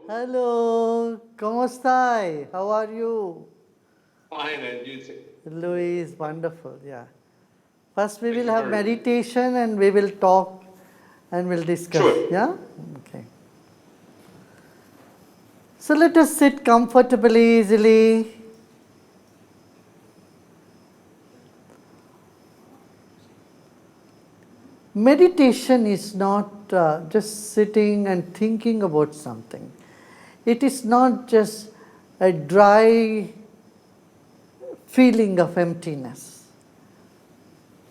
Hello, ¿cómo estás? How are you? Fine, and you too. Louis, wonderful, yeah. First we Thank will you have very much. meditation and we will talk and we'll discuss, Sure. yeah? Okay. So let us sit comfortably, easily. Meditation is not just sitting and thinking about something. It is not just a dry feeling of emptiness.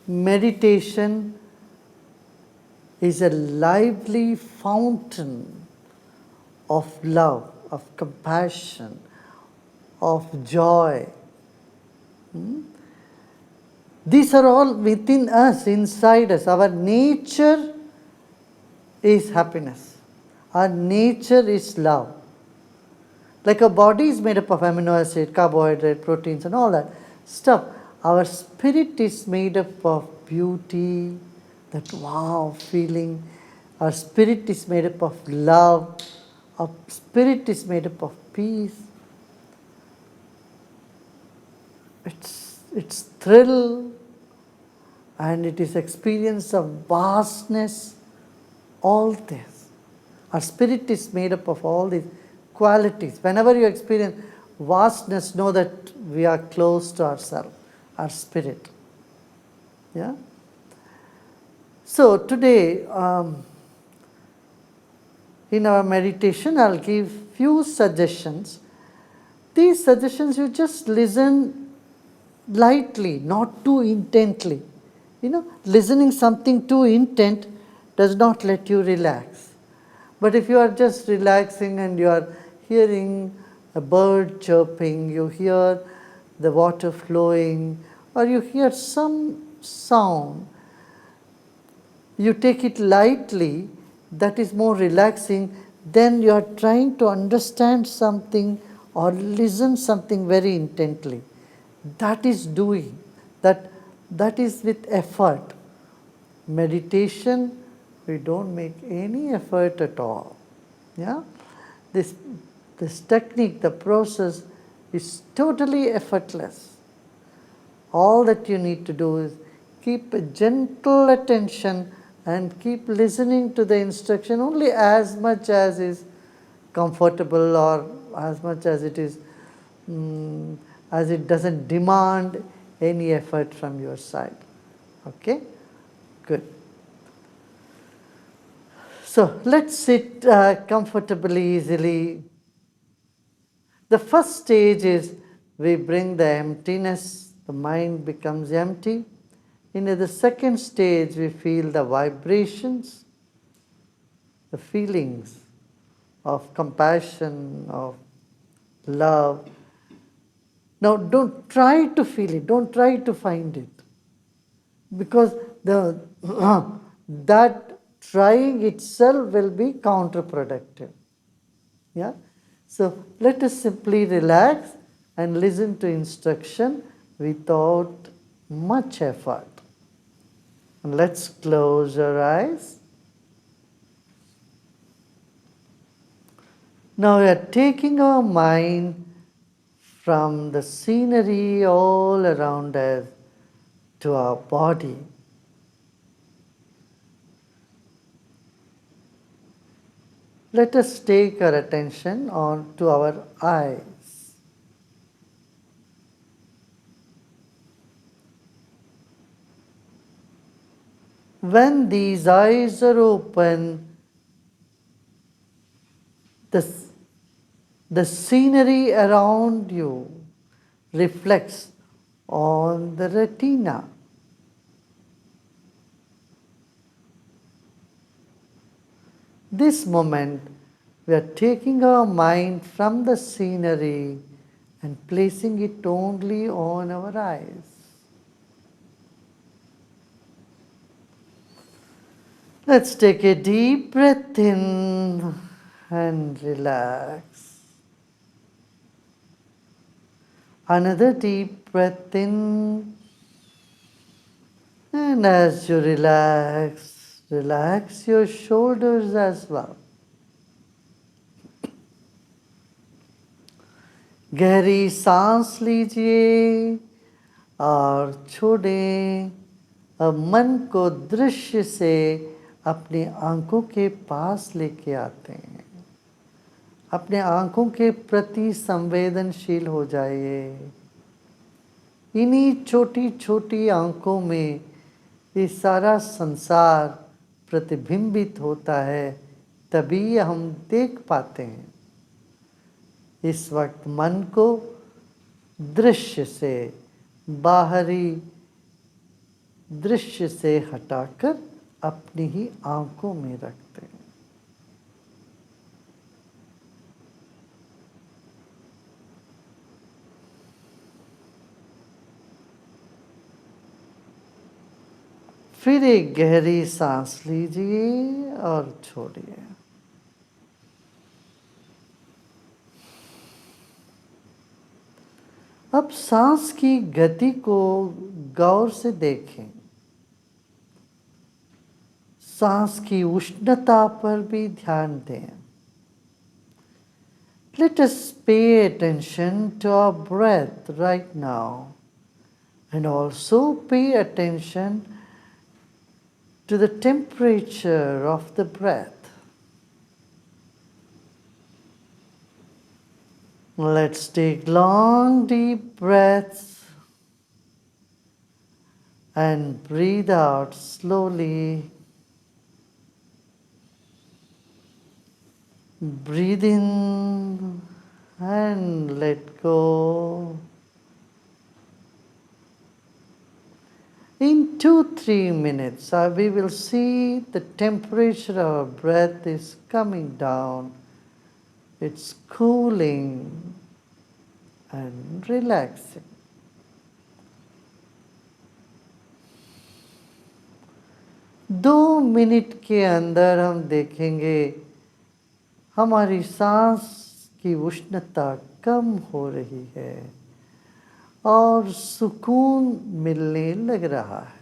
Meditation is a lively fountain of love, of compassion, of joy. These are all within us, inside us. Our nature is happiness. Our nature is love. Like our body is made up of amino acid, carbohydrate, proteins, and all that stuff. Our spirit is made up of beauty, that wow feeling. Our spirit is made up of love. Our spirit is made up of peace. It's thrill and it is experience of vastness. All this. Our spirit is made up of all these qualities. Whenever you experience vastness, know that we are close to ourselves, our spirit. Yeah. So today, in our meditation, I'll give few suggestions. These suggestions you just listen lightly, not too intently. Listening something too intent does not let you relax. But if you are just relaxing and you are hearing a bird chirping, you hear the water flowing, or you hear some sound, you take it lightly, that is more relaxing, then you are trying to understand something or listen something very intently. That is doing. That is with effort. Meditation, we don't make any effort at all. Yeah? This, this technique, the process is totally effortless. All that you need to do is keep a gentle attention and keep listening to the instruction only as much as is comfortable or as much as it is as it doesn't demand any effort from your side. Okay? Good. So let's sit comfortably, easily. The first stage is we bring the emptiness, the mind becomes empty. In the second stage, we feel the vibrations, the feelings of compassion, of love. Now, don't try to feel it, don't try to find it, because the that trying itself will be counterproductive. Yeah? So let us simply relax and listen to instruction without much effort. And let's close our eyes. Now we are taking our mind from the scenery all around us to our body. Let us take our attention on to our eyes. When these eyes are open, the, the scenery around you reflects on the retina. This moment, we are taking our mind from the scenery and placing it only on our eyes. Let's take a deep breath in and relax. Another deep breath in, and as you relax, relax your shoulders as well. गहरी सांस लीजिए और छोड़ें। अब मन को दृश्य से अपनी आंखों के पास लेके आते हैं। अपने आंखों के प्रति संवेदनशील हो जाइए। इन्हीं छोटी छोटी आंखों में ये सारा संसार प्रतिबिंबित होता है, तभी हम देख पाते हैं। इस वक्त मन को दृश्य से, बाहरी दृश्य से हटाकर अपनी ही आंखों में रखते हैं। फिर एक गहरी सांस लीजिए और छोड़िए। अब सांस की गति को गौर से देखें। सांस की उष्णता पर भी ध्यान दें। Let us pay attention to our breath right now, and also pay attention to the temperature of the breath. Let's take long deep breaths and breathe out slowly. Breathe in and let go. In 2-3 minutes, we will see the temperature of our breath is coming down. It's cooling and relaxing. दो minute के अंदर हम देखेंगे हमारी सांस की उष्णता कम हो रही है और सुकून मिलने लग रहा है।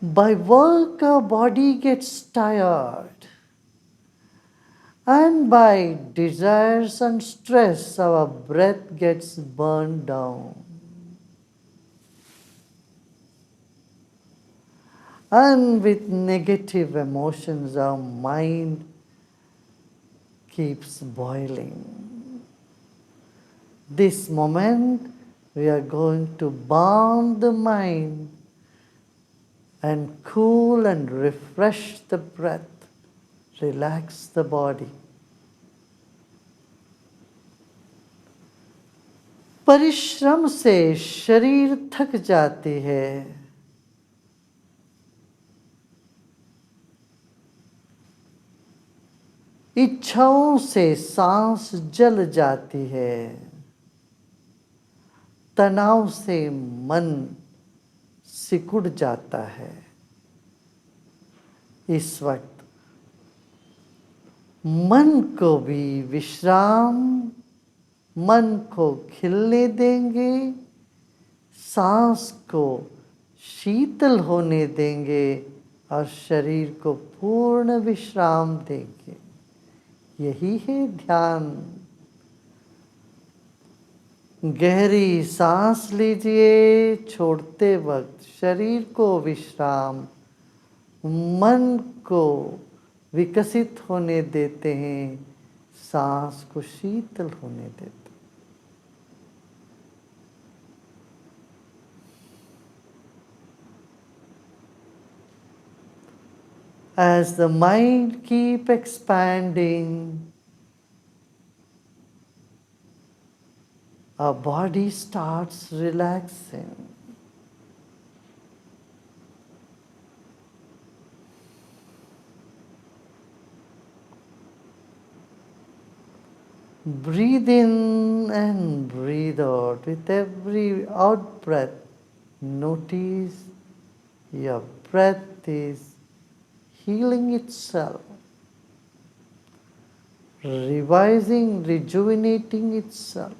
By work, our body gets tired, and by desires and stress, our breath gets burned down. And with negative emotions, our mind keeps boiling. This moment, we are going to balm the mind and cool and refresh the breath, relax the body. परिश्रम से शरीर थक जाती है, इच्छाओं से सांस जल जाती है, तनाव से मन सिकुड़ जाता है। इस वक्त मन को भी विश्राम, मन को खिलने देंगे, सांस को शीतल होने देंगे और शरीर को पूर्ण विश्राम देंगे। यही है ध्यान। गहरी सांस लीजिए, छोड़ते वक्त शरीर को विश्राम, मन को विकसित होने देते हैं, सांस को शीतल होने देते हैं। As the mind keep expanding, our body starts relaxing. Breathe in and breathe out. With every out breath, notice your breath is healing itself, revising, rejuvenating itself.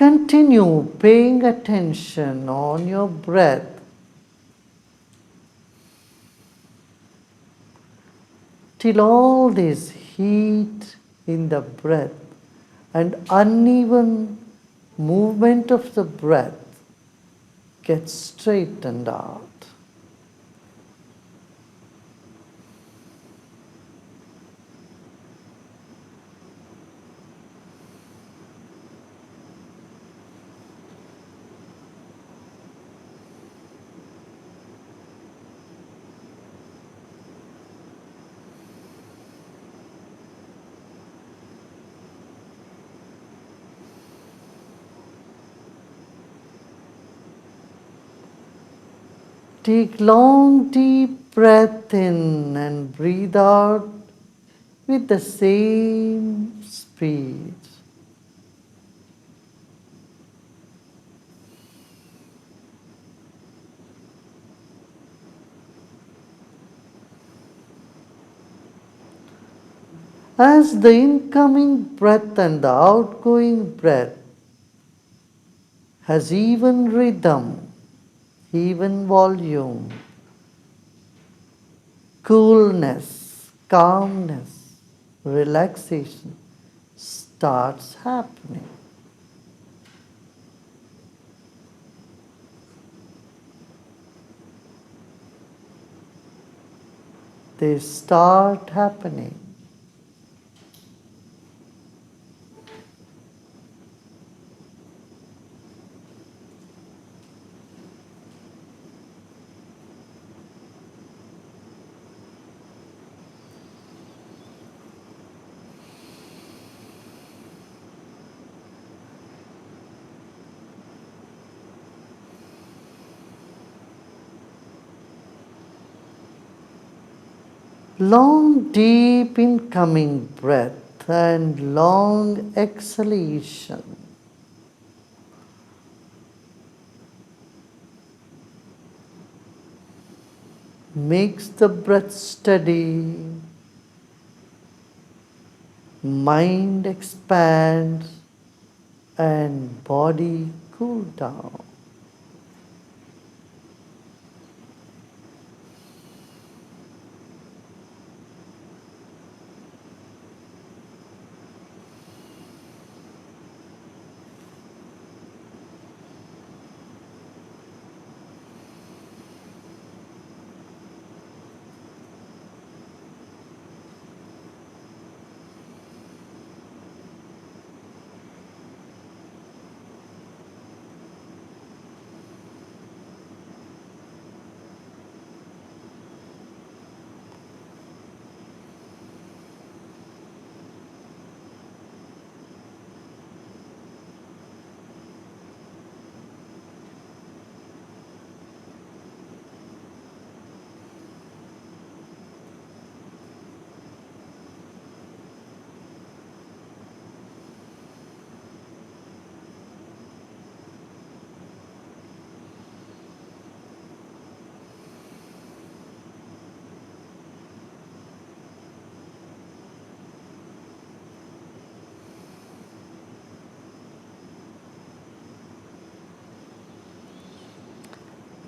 Continue paying attention on your breath. Till all this heat in the breath and uneven movement of the breath gets straightened out. Take long deep breath in and breathe out with the same speed. As the incoming breath and the outgoing breath has even rhythm, even volume, coolness, calmness, relaxation starts happening. They start happening. Long, deep incoming breath and long exhalation. Makes the breath steady, mind expands, and body cool down.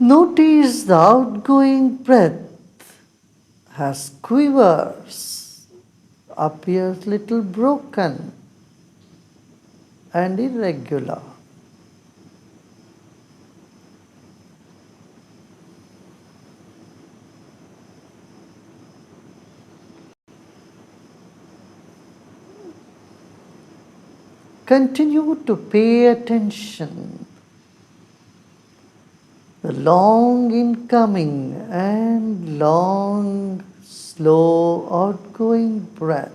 Notice the outgoing breath has quivers, appears little broken and irregular. Continue to pay attention. The long incoming and long, slow outgoing breath.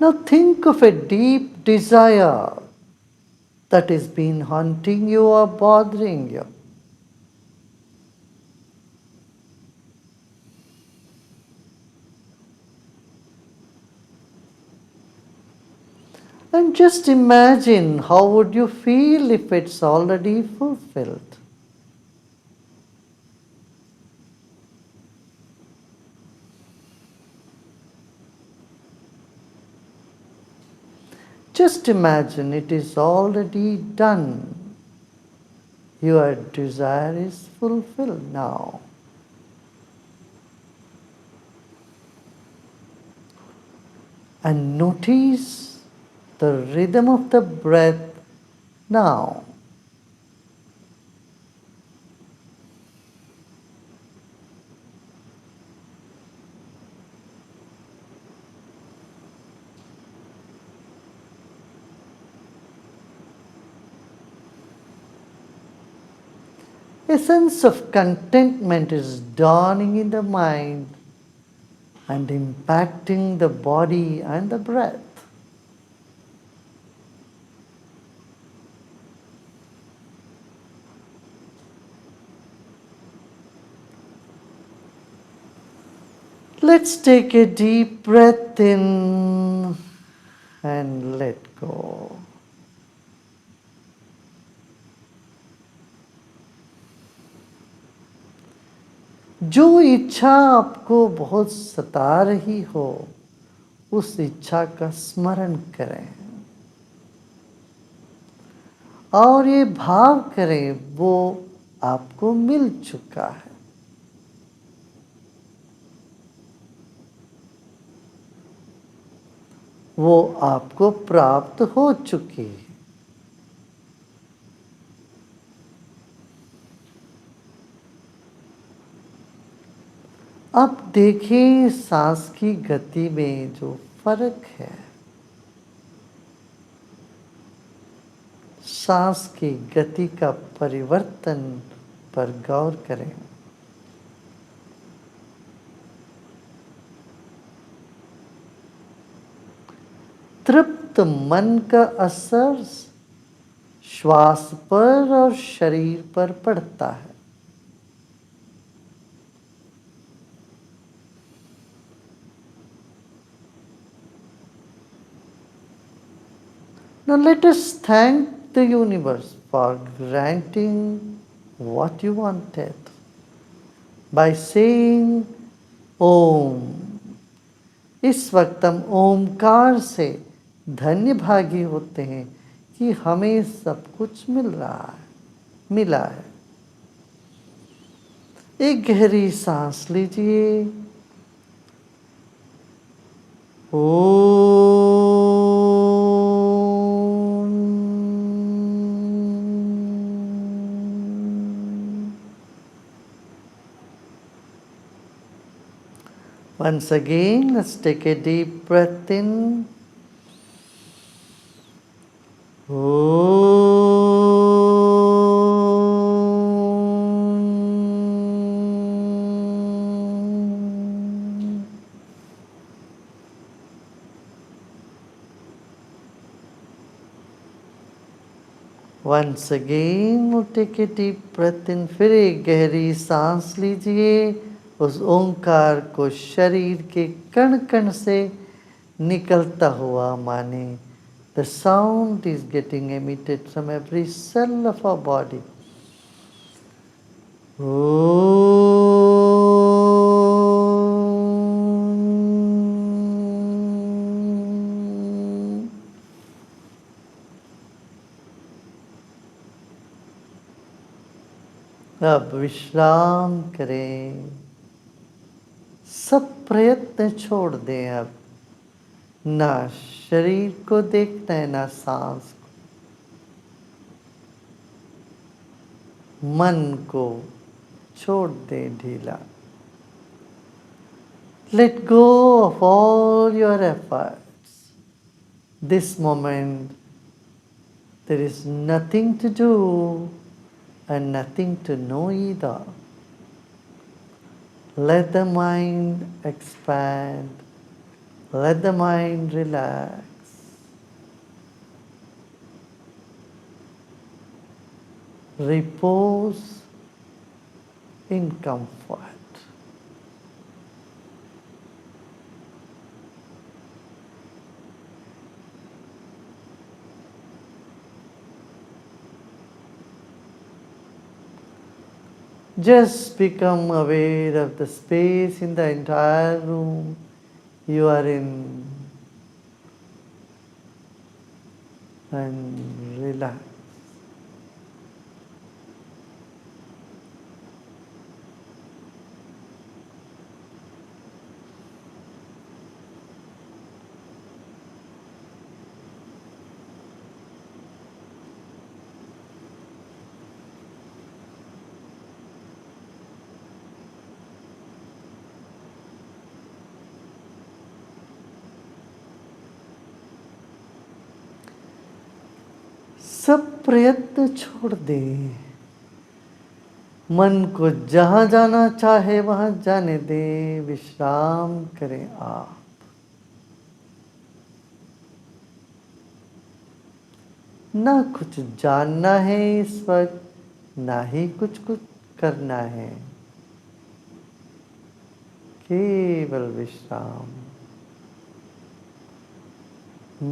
Now think of a deep desire that has been haunting you or bothering you. And just imagine how would you feel if it's already fulfilled. Just imagine it is already done. Your desire is fulfilled now. And notice the rhythm of the breath now. A sense of contentment is dawning in the mind and impacting the body and the breath. Let's take a deep breath in and let go. जो इच्छा आपको बहुत सता रही हो उस इच्छा का स्मरण करें और ये भाव करें वो आपको मिल चुका है. वो आपको प्राप्त हो चुकी है. अब देखें सांस की गति में जो फर्क है. सांस की गति का परिवर्तन पर गौर करें. तृप्त मन का असर श्वास पर और शरीर पर पड़ता है. Now let us thank the universe for granting what you wanted by saying Om. इस वक्त हम ओमकार से धन्य भागी होते हैं कि हमें सब कुछ मिला है. एक गहरी सांस लीजिए. Once again, let's take a deep breath in. Once again, we'll take a deep breath in. फिर एक गहरी सांस लीजिए. उस ओंकार को शरीर के कण कण से निकलता हुआ माने. The sound is getting emitted from every cell of our body. अब विश्राम करें. सब प्रयत्न छोड़ दें. अब ना शरीर को देखना है ना सांस को. मन को छोड़ दें ढीला. Let go of all your efforts. This moment there is nothing to do and nothing to know either. Let the mind expand Let the mind relax. Repose in comfort. Just become aware of the space in the entire room you are in and relax. सब प्रयत्न छोड़ दें, मन को जहाँ जाना चाहे वहाँ जाने दें, विश्राम करें आप। ना कुछ जानना है इस वक्त, ना ही कुछ करना है, केवल विश्राम।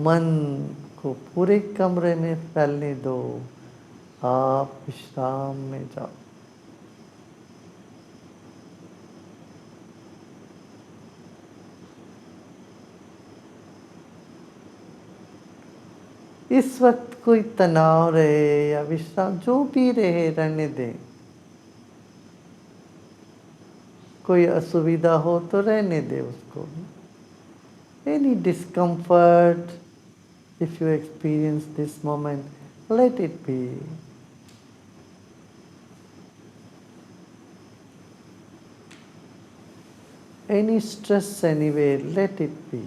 मन को पूरे कमरे में फैलने दो, आप विश्राम में जाओ। इस वक्त कोई तनाव रहे या विश्राम जो भी रहे रहने दें। कोई असुविधा हो तो रहने दे उसको। Any discomfort, if you experience this moment, let it be. Any stress anywhere, let it be.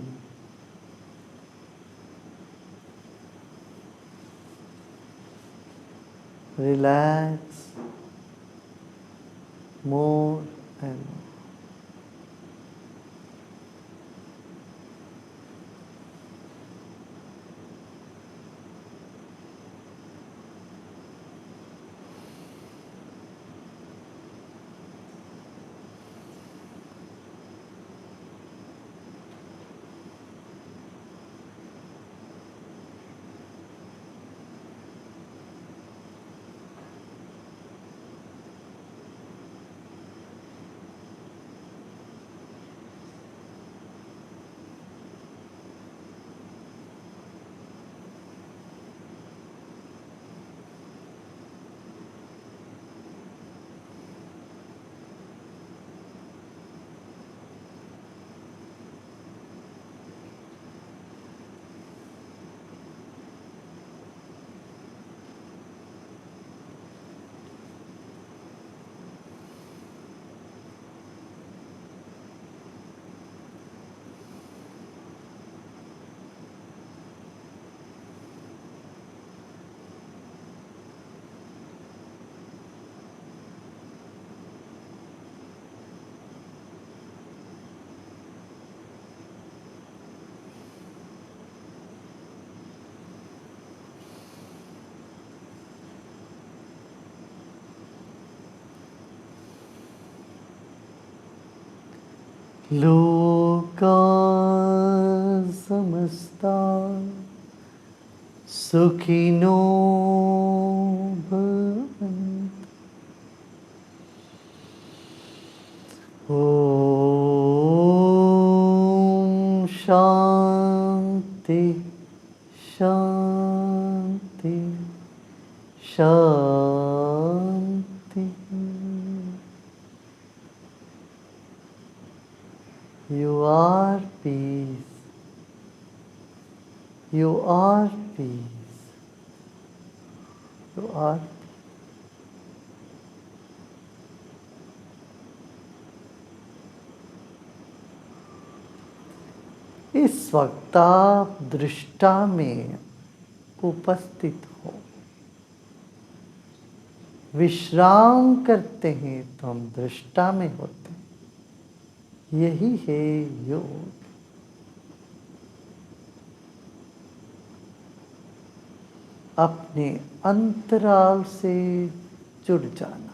Relax more and more. लोका समस्ता सुखिनो भवन्तु। ओम शांति शांति शांति। You are peace. You are peace. You are peace. इस वक्त आप दृष्टा में उपस्थित हो। विश्राम करते हैं तो हम दृष्टा में होते हैं। यही है योग। अपने अंतराल से जुड़ जाना।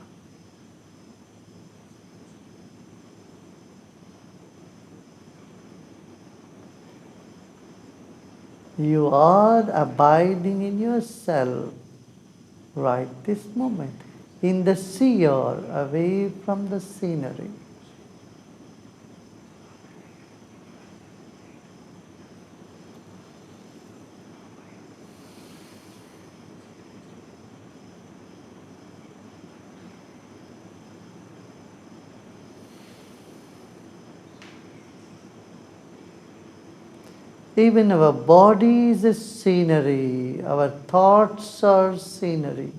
You are abiding in yourself right this moment, in the sea or away from the scenery. Even our body is a scenery, our thoughts are scenery,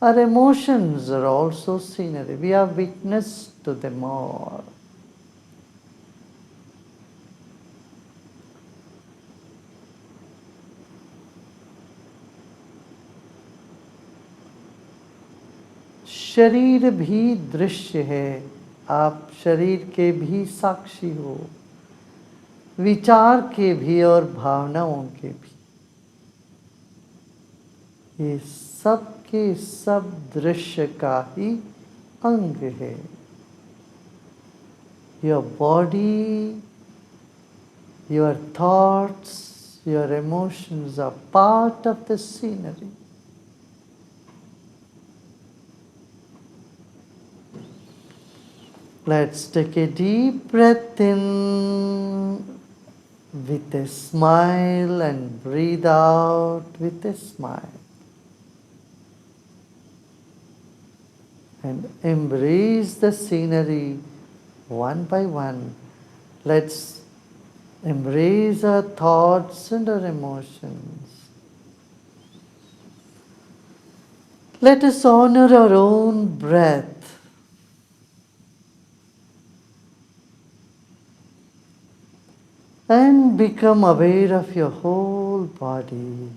our emotions are also scenery. We are witness to them all. शरीर भी दृश्य है, आप शरीर के भी साक्षी हो, विचार के भी और भावनाओं के भी। ये सब के सब दृश्य का ही अंग है। Your body, your thoughts, your emotions are part of the scenery. Let's take a deep breath in with a smile and breathe out with a smile. And embrace the scenery one by one. Let's embrace our thoughts and our emotions. Let us honor our own breath. And become aware of your whole body.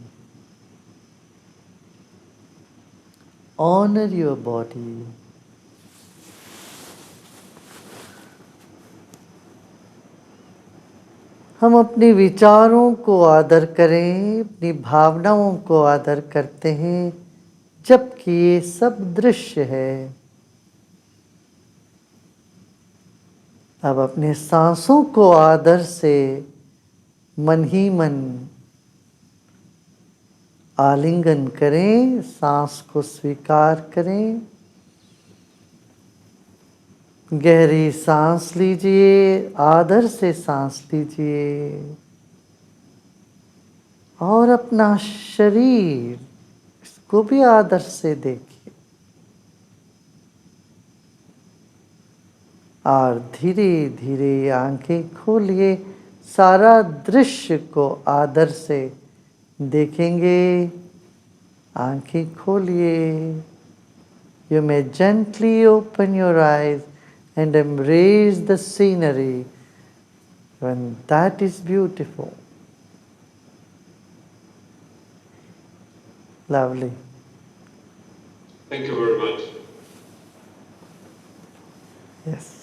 Honor your body. हम अपने विचारों को आदर करें, अपनी भावनाओं को आदर करते हैं, जबकि ये सब दृश्य है। अब अपने सांसों को आदर से मन ही मन आलिंगन करें, सांस को स्वीकार करें। गहरी सांस लीजिए, आदर से सांस लीजिए और अपना शरीर को भी आदर से देखिए। और धीरे धीरे आंखें खोलिए, सारा दृश्य को आदर से देखेंगे। आंखें खोलिए। You may gently open your eyes and embrace the scenery when that is beautiful. Lovely. Thank you very much. Yes.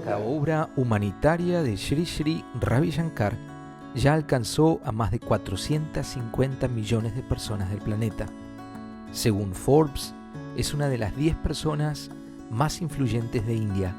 La obra humanitaria de Sri Sri Ravi Shankar ya alcanzó a más de 450 millones de personas del planeta. Según Forbes, es una de las 10 personas más influyentes de India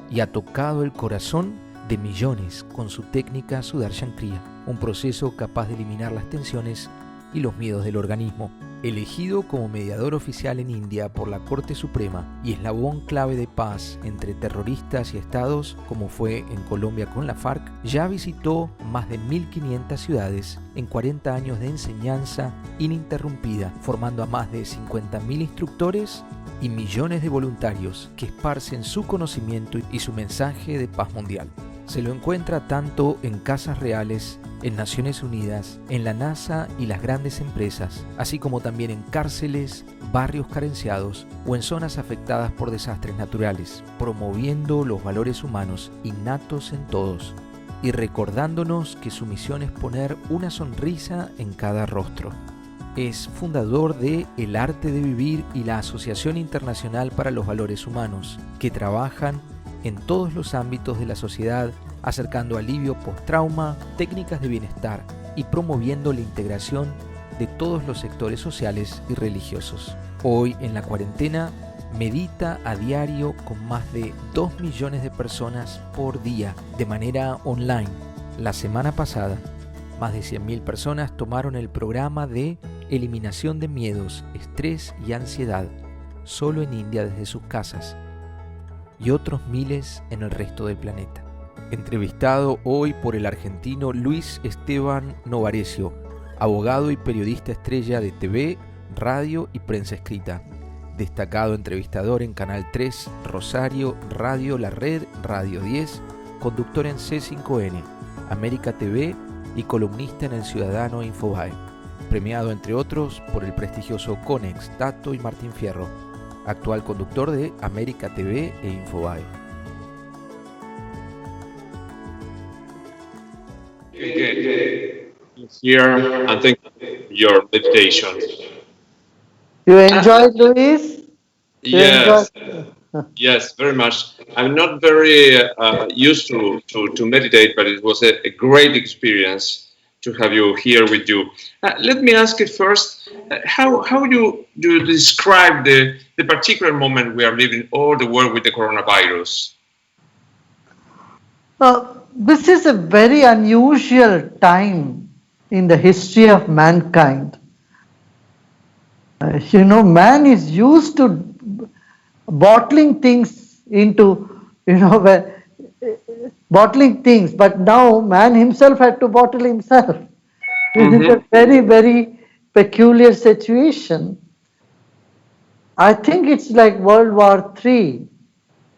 y ha tocado el corazón de millones con su técnica Sudarshan Kriya, un proceso capaz de eliminar las tensiones y los miedos del organismo. Elegido como mediador oficial en India por la Corte Suprema y eslabón clave de paz entre terroristas y estados, como fue en Colombia con la FARC, ya visitó más de 1.500 ciudades en 40 años de enseñanza ininterrumpida, formando a más de 50.000 instructores y millones de voluntarios que esparcen su conocimiento y su mensaje de paz mundial. Se lo encuentra tanto en casas reales, en Naciones Unidas, en la NASA y las grandes empresas, así como también en cárceles, barrios carenciados o en zonas afectadas por desastres naturales, promoviendo los valores humanos innatos en todos y recordándonos que su misión es poner una sonrisa en cada rostro. Es fundador de El Arte de Vivir y la Asociación Internacional para los Valores Humanos, que trabajan en todos los ámbitos de la sociedad, acercando alivio post-trauma, técnicas de bienestar y promoviendo la integración de todos los sectores sociales y religiosos. Hoy, en la cuarentena, medita a diario con más de 2 millones de personas por día de manera online. La semana pasada, más de 100.000 personas tomaron el programa de eliminación de miedos, estrés y ansiedad solo en India desde sus casas, y otros miles en el resto del planeta. Entrevistado hoy por el argentino Luis Esteban Novarecio, abogado y periodista estrella de TV, radio y prensa escrita, destacado entrevistador en Canal 3, Rosario, Radio La Red, Radio 10, conductor en C5N, América TV y columnista en El Ciudadano e Infobae, premiado entre otros por el prestigioso Conex, Tato y Martín Fierro, actual conductor de América TV e Infobae. Here and thank you for your meditation. You enjoyed, Luis? Yes, yes, very much. I'm not very used to meditate, but it was a great experience to have you here with you. Let me ask you first, how do you describe the particular moment we are living all the world with the coronavirus? This is a very unusual time in the history of mankind. Man is used to bottling things into, bottling things, but now man himself had to bottle himself. This is a very, very peculiar situation. I think it's like World War III.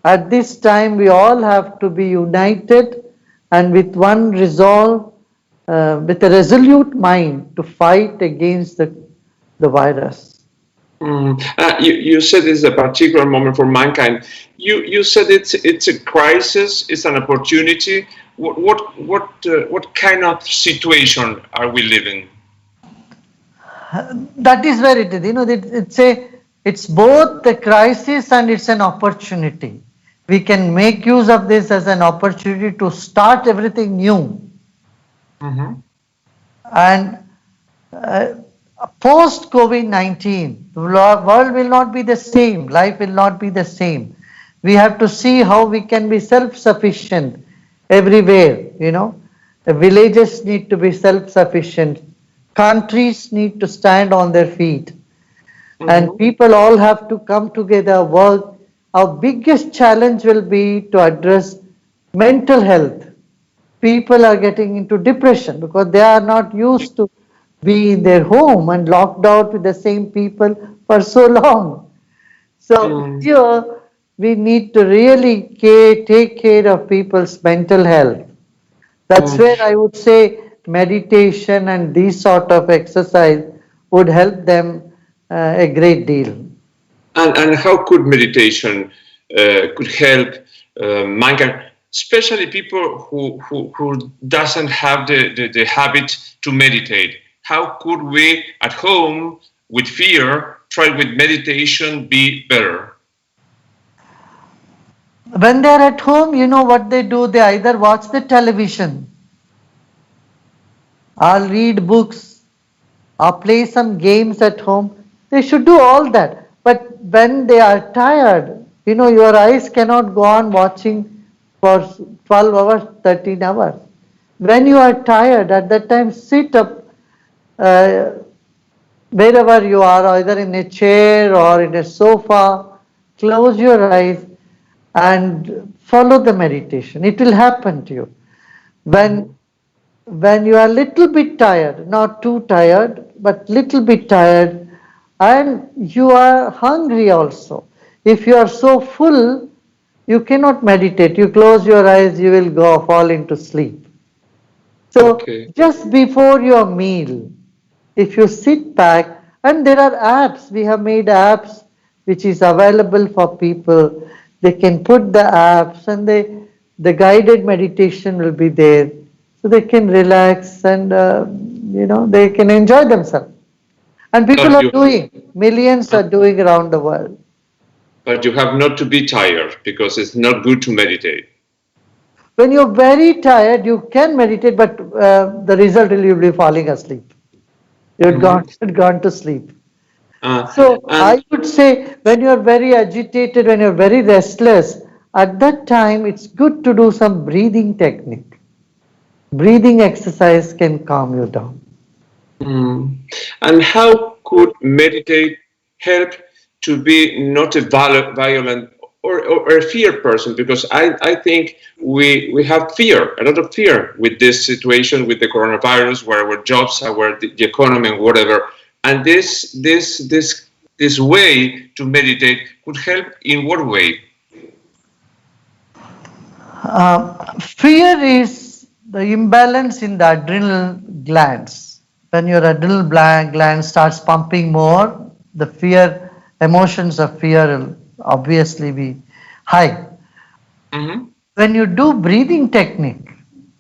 At this time, we all have to be united and with one resolve, with a resolute mind to fight against the virus. You said it's a particular moment for mankind. You said it's a crisis, it's an opportunity. What kind of situation are we living? That is where it is. It's both a crisis and it's an opportunity. We can make use of this as an opportunity to start everything new. And post COVID-19, the world will not be the same, life will not be the same. We have to see how we can be self-sufficient everywhere, The villages need to be self-sufficient. Countries need to stand on their feet. And people all have to come together, work. Our biggest challenge will be to address mental health. People are getting into depression because they are not used to be in their home and locked out with the same people for so long. So here we need to really take care of people's mental health. That's where I would say meditation and these sort of exercise would help them a great deal. And how could meditation could help mankind, especially people who doesn't have the habit to meditate? How could we at home with fear try with meditation be better? When they're at home, what they do? They either watch the television, or read books, or play some games at home. They should do all that. But when they are tired, your eyes cannot go on watching for 12 hours, 13 hours. When you are tired, at that time, sit up wherever you are, either in a chair or in a sofa, close your eyes and follow the meditation. It will happen to you. When you are little bit tired, not too tired, but little bit tired, and you are hungry also. If you are so full, you cannot meditate. You close your eyes, you will fall into sleep. So just before your meal, if you sit back, and there are apps, we have made apps which is available for people. They can put the apps and the guided meditation will be there. So they can relax and, they can enjoy themselves. And people are doing, millions are doing around the world. But you have not to be tired because it's not good to meditate. When you're very tired, you can meditate, but the result will you'll be falling asleep. You'd Mhm. gone to sleep. Uh, So and I would say when you're very agitated, when you're very restless, at that time it's good to do some breathing technique. Breathing exercise can calm you down. mm, and how could meditate help to be not a violent or a fear person? Because I think we have fear, a lot of fear with this situation with the coronavirus, where our jobs, our the economy, and whatever. And this way to meditate could help in what way? Fear is the imbalance in the adrenal glands. When your adrenal gland starts pumping more, the fear, emotions of fear will obviously be high. Mm-hmm. When you do breathing technique,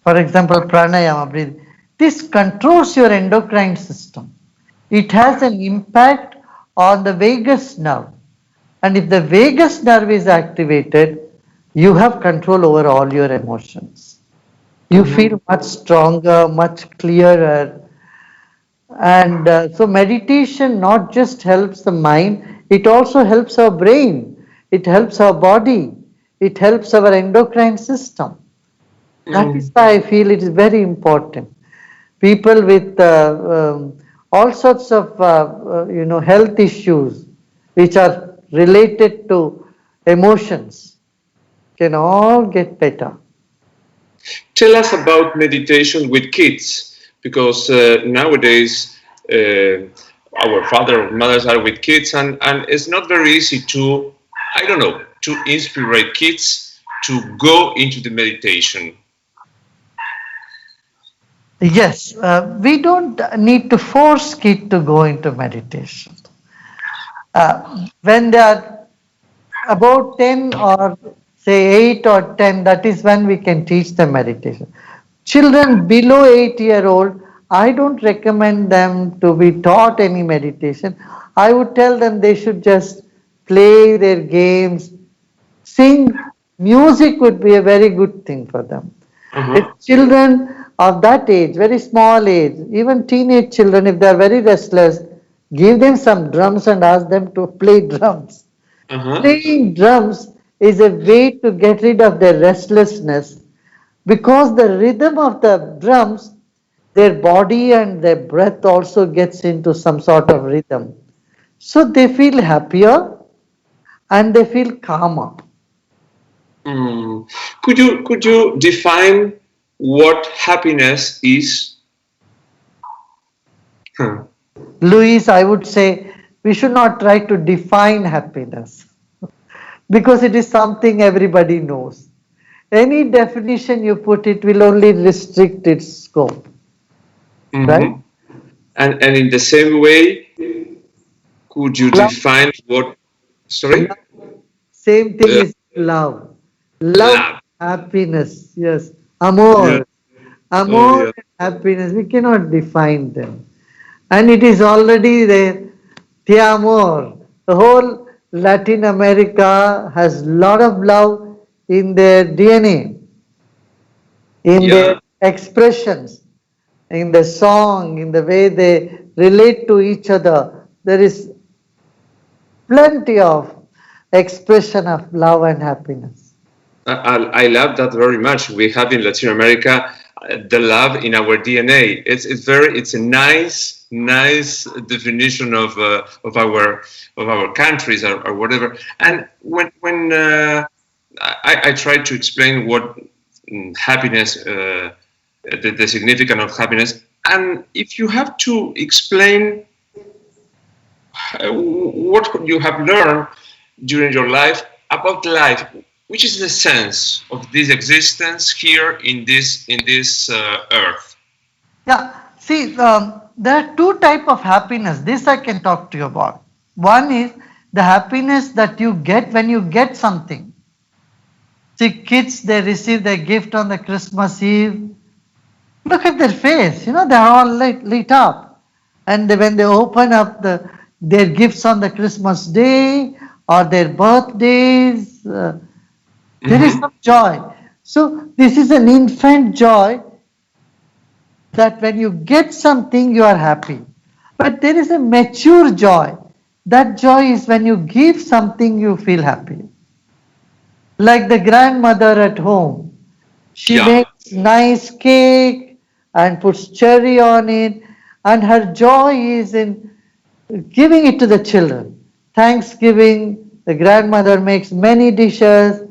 for example, pranayama breathing, this controls your endocrine system. It has an impact on the vagus nerve. And if the vagus nerve is activated, you have control over all your emotions. You Mm-hmm. feel much stronger, much clearer. And so, meditation not just helps the mind, it also helps our brain, it helps our body, it helps our endocrine system. That is why I feel it is very important. People with all sorts of health issues which are related to emotions can all get better. Tell us about meditation with kids, because nowadays our father or mothers are with kids, and it's not very easy to, I don't know, to inspire kids to go into the meditation. Yes, we don't need to force kids to go into meditation. When they are about 10 or say 8 or 10, that is when we can teach them meditation. Children below 8-year old, I don't recommend them to be taught any meditation. I would tell them they should just play their games, sing. Music would be a very good thing for them. If Uh-huh. children of that age, very small age, even teenage children, if they are very restless, give them some drums and ask them to play drums. Uh-huh. Playing drums is a way to get rid of their restlessness because the rhythm of the drums, their body and their breath also gets into some sort of rhythm. So they feel happier and they feel calmer. Mm. Could you define what happiness is? Huh. Louis, I would say we should not try to define happiness because it is something everybody knows. Any definition you put, it will only restrict its scope, right? Mm-hmm. And in the same way, could you Love, define what? Sorry. love. Same thing Uh, is love. Love, love. happiness, yes. Yeah. Amor. Oh Amor yeah. and happiness, we cannot define them. And it is already there. Te amor. The whole Latin America has lot of love in their DNA, in their Yeah. expressions, in the song, in the way they relate to each other. There is plenty of expression of love and happiness. I love that very much. We have in Latin America the love in our DNA. It's a nice definition of our countries, or whatever. And when I try to explain what happiness, the significance of happiness, and if you have to explain what you have learned during your life about life, which is the sense of this existence here in this earth. Yeah, see, there are two type of happiness. This I can talk to you about. One is the happiness that you get when you get something. See, kids, they receive their gift on the Christmas Eve. Look at their face, they're all lit up. And when they open up their gifts on the Christmas day, or their birthdays. There is Mm-hmm. some joy. So this is an infant joy that when you get something, you are happy. But there is a mature joy. That joy is when you give something, you feel happy. Like the grandmother at home. She Yeah. makes nice cake and puts cherry on it, and her joy is in giving it to the children. Thanksgiving, the grandmother makes many dishes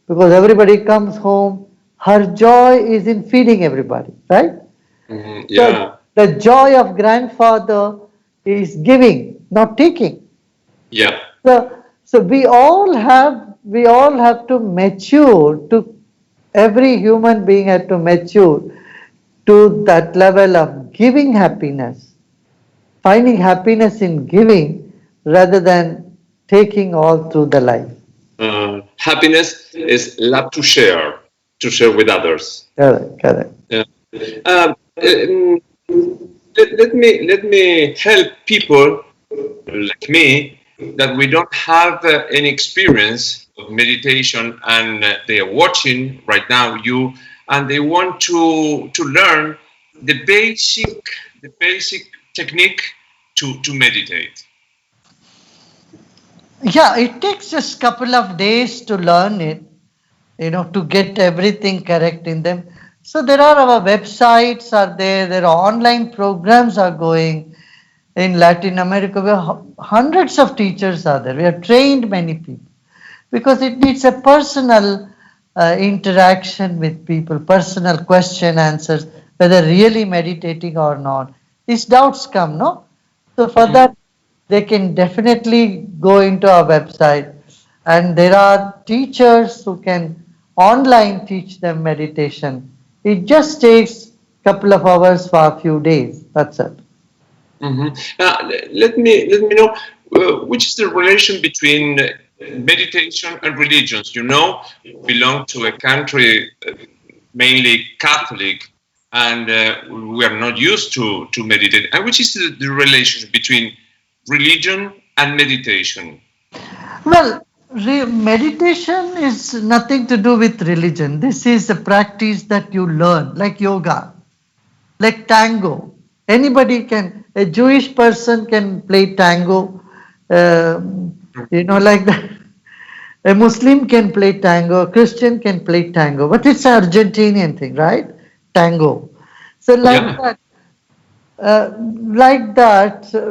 because everybody comes home. Her joy is in feeding everybody, right? Mm-hmm. The, Yeah. the joy of grandfather is giving, not taking. Yeah. So we all have to mature to every human being had to mature to that level of giving happiness, finding happiness in giving rather than taking all through the life. Happiness is love to share with others. Correct, correct. Yeah. Um, let me help people like me that we don't have any experience of meditation, and they are watching right now you, and they want to learn the basic technique to meditate. Yeah, it takes just couple of days to learn it, to get everything correct in them. So there are our websites are there are online programs are going in Latin America where hundreds of teachers are there. We have trained many people because it needs a personal interaction with people, personal question answers, whether really meditating or not. These doubts come, no? So for Mhm. that, they can definitely go into our website, and there are teachers who can online teach them meditation. It just takes couple of hours for a few days. That's it. Mhm. Let me know which is the relation between meditation and religions. Belong to a country mainly Catholic, and we are not used to meditate. And which is the relation between religion and meditation? Well, meditation is nothing to do with religion. This is a practice that you learn, like yoga, like tango. Anybody can, a Jewish person can play tango, like that. A Muslim can play tango, a Christian can play tango, but it's an Argentinian thing, right? Tango. So, Yeah.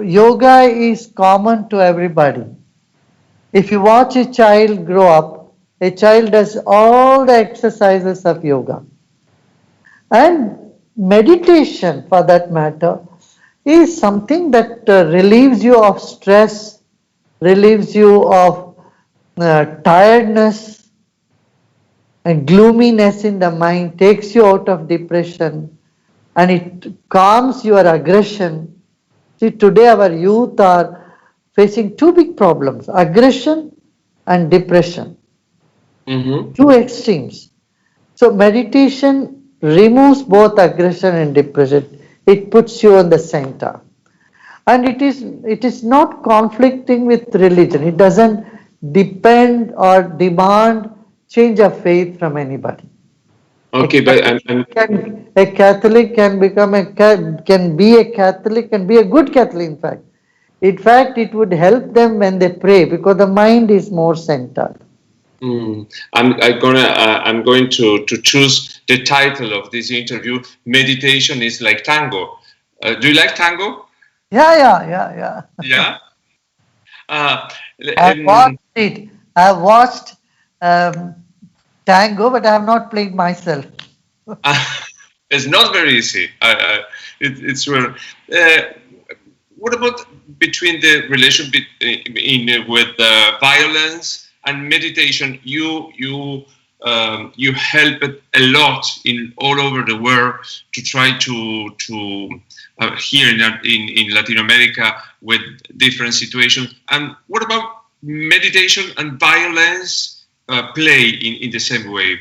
yoga is common to everybody. If you watch a child grow up, a child does all the exercises of yoga. And meditation, for that matter, is something that relieves you of stress, relieves you of tiredness and gloominess in the mind, takes you out of depression, and it calms your aggression. See, today our youth are facing two big problems, aggression and depression, Mm-hmm. two extremes. So meditation removes both aggression and depression. It puts you on the center. And it is not conflicting with religion. It doesn't depend or demand change of faith from anybody. A Okay, but Catholic can become can be a Catholic and be a good Catholic in fact. In fact, it would help them when they pray because the mind is more centered. I'm going to choose the title of this interview. Meditation is like tango. Do you like tango? Yeah, yeah, yeah, yeah. Yeah. Uh, I've watched um, it. I've watched um, tango, but I have not played myself. it's not very easy. It's real. Uh, what about between the relation with violence and meditation? You help it a lot in all over the world to try to here in Latin America with different situations. And what about meditation and violence play in the same way?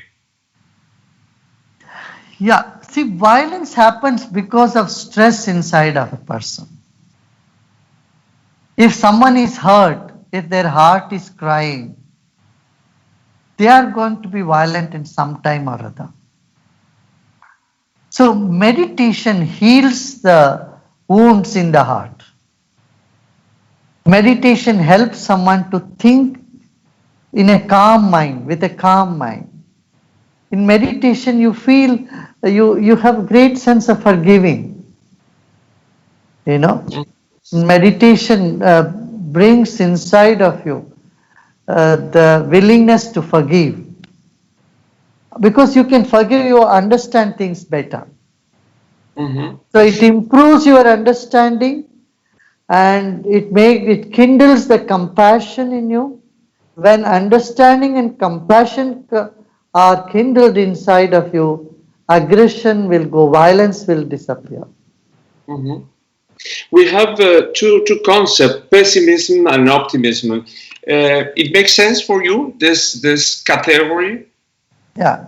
Yeah, see, violence happens because of stress inside of a person. If someone is hurt, if their heart is crying, they are going to be violent in some time or other. So, meditation heals the wounds in the heart. Meditation helps someone to think in a calm mind, with a calm mind. In meditation, you feel you have great sense of forgiving. You know, meditation brings inside of you the willingness to forgive, because you can forgive, you understand things better. Mm-hmm. So it improves your understanding, and it kindles the compassion in you. When understanding and compassion are kindled inside of you, aggression will go, violence will disappear. Mm-hmm. We have two concepts, pessimism and optimism. It makes sense for you, this category? Yeah.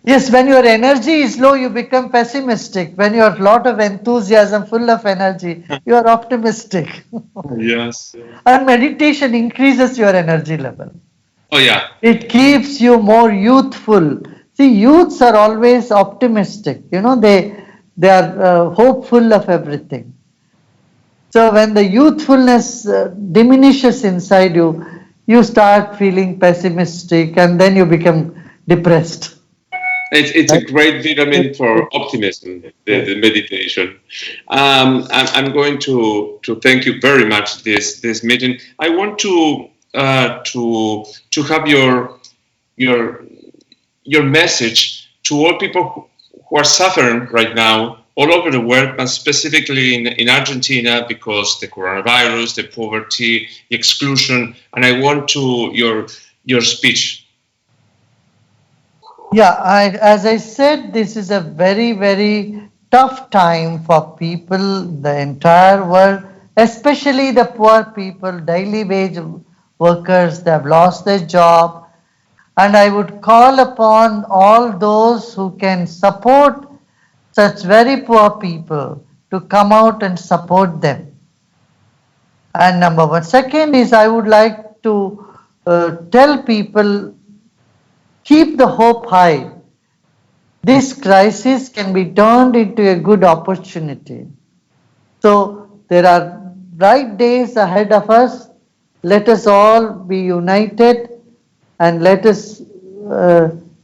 Yes, when your energy is low, you become pessimistic. When you have a lot of enthusiasm, full of energy, you are optimistic. Yes. And meditation increases your energy level. Oh, yeah. It keeps you more youthful. See, youths are always optimistic. They are hopeful of everything. So when the youthfulness diminishes inside you, you start feeling pessimistic, and then you become depressed. It's a Right? great vitamin for optimism, Yes. the meditation. I'm going to thank you very much this meeting. I want to have your your message to all people who are suffering right now all over the world, but specifically in Argentina, because the coronavirus, the poverty, the exclusion, and I want to your speech. Yeah, as I said, this is a very, very tough time for people, the entire world, especially the poor people, daily wage workers, they have lost their job. And I would call upon all those who can support such very poor people to come out and support them. And number one. Second is, I would like to tell people, keep the hope high. This crisis can be turned into a good opportunity. So there are bright days ahead of us. Let us all be united, and let us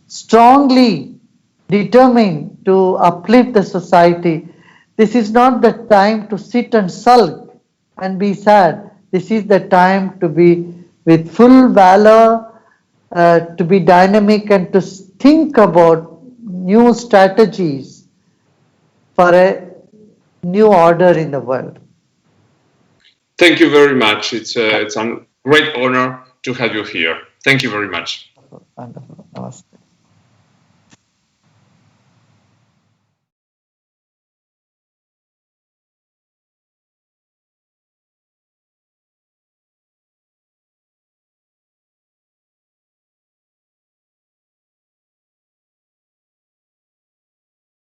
strongly determine to uplift the society. This is not the time to sit and sulk and be sad. This is the time to be with full valor, to be dynamic, and to think about new strategies for a new order in the world. Thank you very much. It's a great honor to have you here. Thank you very much. Wonderful. Namaste.